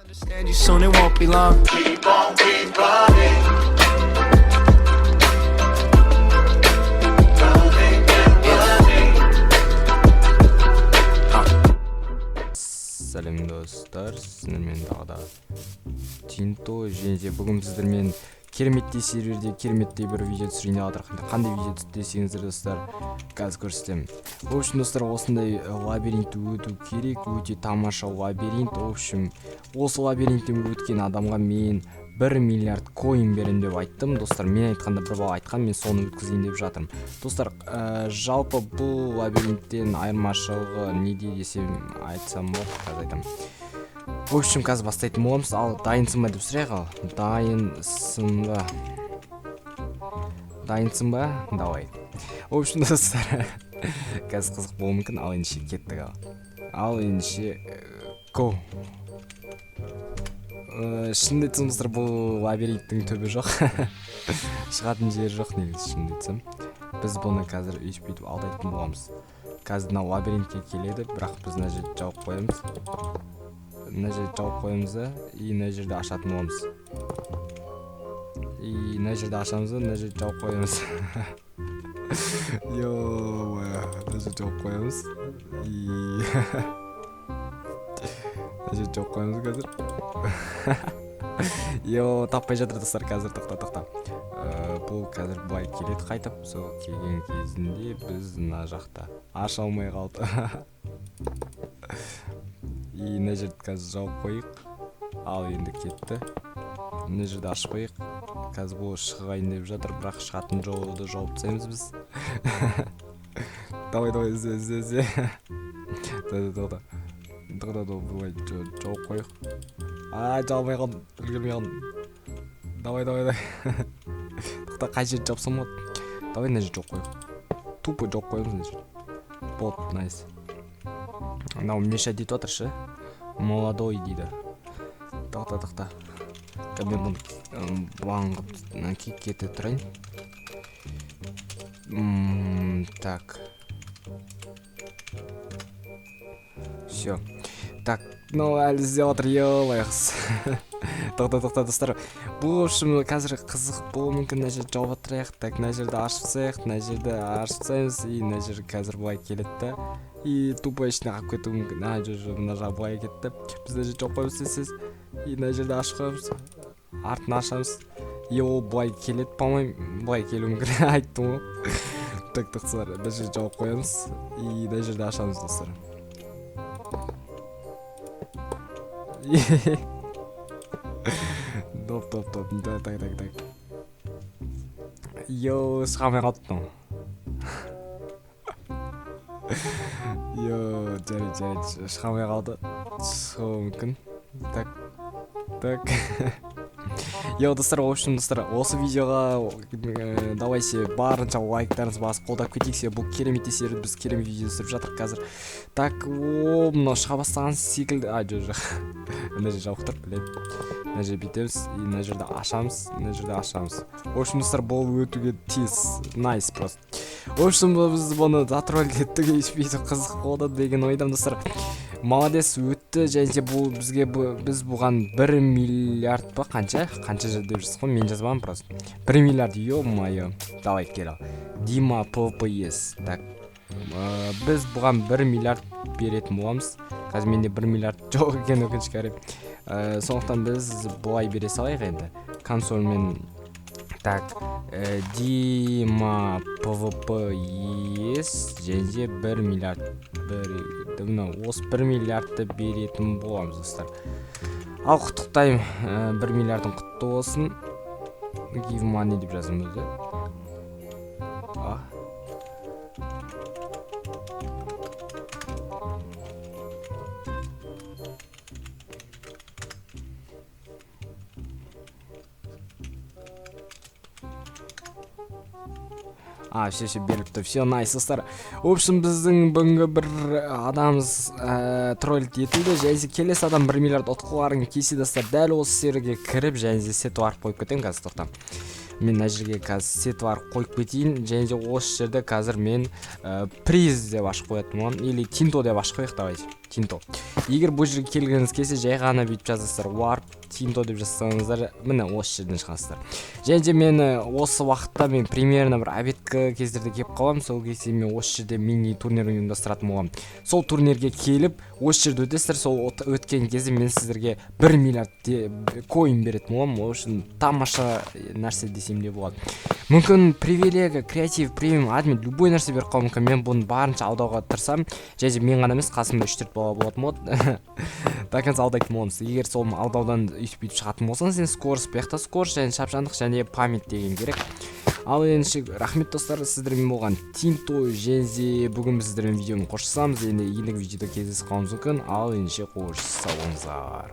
Understand you soon, it won't be long. Keep on, keep running. Сәлем достар, сіздермен тағы да Тинто, және де бүгін сіздермен кереметтей серверде кереметтей бір видео түсірейін деп жатырмын. Қандай видео түсірейін десеңіздер достар, қазір көрсетемін. В общем, достар, осындай лабиринтті өту керек, өте тамаша лабиринт. В общем, осы лабиринттен өткен адамға мен 1 миллиард коин берем деп айттым. Достар, мен айтқанда бір бала айтқан, мен соны өткізейін деп жатырмын. Достар, жалпы бұл лабириинттен айырмашылығы неде десем айтсам болады, қазір айтамын. В общем, қазір бастайтын боламыз. Ал дайынсың ба деп сұрайық. Ал дайынсың ба? Давай. В общем, достар, қазір қызық болуы мүмкін. Ал ендеше кеттік. Ал ендеше go. Шынымды айтсам, достар, бұл лабиринттің түбі жоқ. Шығатын жері жоқ, негізі шынымды айтсам. Біз бұны қазір өйтіп алдайтын боламыз. Қазір мына лабиринтке келеді, бірақ біз мына жерді жауып қоямыз. Мына жерді жауып қоямыз да, и мына жерді ашатын боламыз. И мына жерді ашамыз да, мына жерді жауып қоямыз. Мына жерді жауып қоямыз. И мына жерді жауып қоямыз қазір. Таппай жатыр достар, қазір тоқта. Бұл қазір былай келеді қайтып, сол келген кезінде біз мына жақта аша алмай қалды. И мына жерді қазір жауып қойық. Ал енді кетті. Мына жерді ашып қойық. Қазір бұл шығайын деп жатыр, бірақ шығатын жолды жауып тастаймыз біз. Давай, ізде. Тоқта, бұлай жауып қойық. Жаумай қалдым, үлгермей қалдым. Давай. Тоқта, қай жерді жапсам болады? Давай мына жерді жауып қойық. Тупо жауып қойымыз мына жерді. Бот, найс. Мынау Миша дейді отыршы. Молодой дейді. Тоқта. Мен бұны бағынғып кете тұрайын. Так. Все. Так, әлі іздеп отыр, ё-байғыз. Тоқта, достар. Бұл общем қазір қызық болуы мүмкін. Мына жерді жауып отырайық. Так, мына жерді ашсақ, мына жерді ашсаймыз, и мына жер қазір былай келеді. И тупо ішіне қалып кетуі мүмкін. Жоқ, мына жағы былай кетті. Біз мына жерді жауып қойымыз. И мына жерді ашып қойымыз. Артын ашамыз. И ол былай келеді, по-моему, былай келуі мүмкін. Айттым ғой. Так, достар, мына жерді жауып қойымыз. И мына жерді ашамыз, достар. Топ. Так. Шығамай қалыптым. Жарайды, шығамай қалды. Шығуы мүмкін. Так. Достар, в общем, достар, осы видеоға давайте барынша лайктарыңыз басып қолдап кетейік. Бұл керемет сервер, біз керемет видео түсіріп жатырмыз қазір. Так, мынау шыға бастаған секілді. Жоқ. Мына жер жауып тұр, білем. Мына жер бүйтеміз, и мына жерді ашамыз. В общем, достар, бұл өтуге тез, найс просто. В общем, біз бұны затроллеттік, ешбейді қызық болды деген ойдам, достар. Молодец, өтті, және де бұл біз бұған 1 миллиард па, қанша жер деп жүрсіз ғой, мен жазбам просто. 1 миллиард, ё-майо. Давай, кел. Дима ППС. Так, біз бұған 1 миллиард беретін боламыз. Қазір менде 1 миллиард жоқ екен, өкінішке қарай. Сондықтан біз бұлай бере салайық енді. Консольмен. Так, Дима ПВПС және де 1 миллиард. Осы 1 миллиардты беретін боламыз, достар. Ал құттықтаймын, 1 миллиардың құтты болсын. Give money деп жазым өзі. Все беріпті, все найс, достар. В общем, біздің бүгінгі бір адамыз троллит етілді. Және келесі адам 1 миллиард ұтқыларын кесе, достар. Дәл осы серверге кіріп, және сет арып қойып кетейін қазір, тоқтам. Мен мына жерге қазір сет арып қойып кетейін. Және осы жерде қазір мен приз деп ашып қоятын боламын. Или Тинто деп ашып қояйық, давайте. Tinto. Егер бұл жерге келгіңіз келсе, жай ғана бүйтіп жазасыздар warp Tinto деп жазсаңыздар, міне осы жерден шығасыздар. Және де мен осы уақытта мен примерно бір обедкі кездерде келіп қаламын, сол кезде мен осы жерде мини турнир ұйымдастыратын боламын. Сол турнирге келіп, осы жерде өтесіздер, сол өткен кезде мен сіздерге 1 миллиард коин беретін боламын. Ол үшін тамаша нәрсе десем де болады. Мүмкін привилегия, креатив, премиум, админ, любой нәрсе беріп қалуым мүмкін. Мен бұны барынша алдауға тырысамын. Және мен ғана емес, қасымда 3-4 бала болатын болады. Таканс алдайтын боламыз. Егер сол алдаудан үйтіп шығатын болсаңыз, сен скорс, бияқта скорс, және шапшаңдық, және память деген керек. Ал енді рахмет достар, сіздермен болған Tinto, және бүгін біз сіздермен видеоны қоштасамыз. Енді ендігі видеода кездесіп қалуымыз мүмкін. Ал енді қош сау болыңыздар.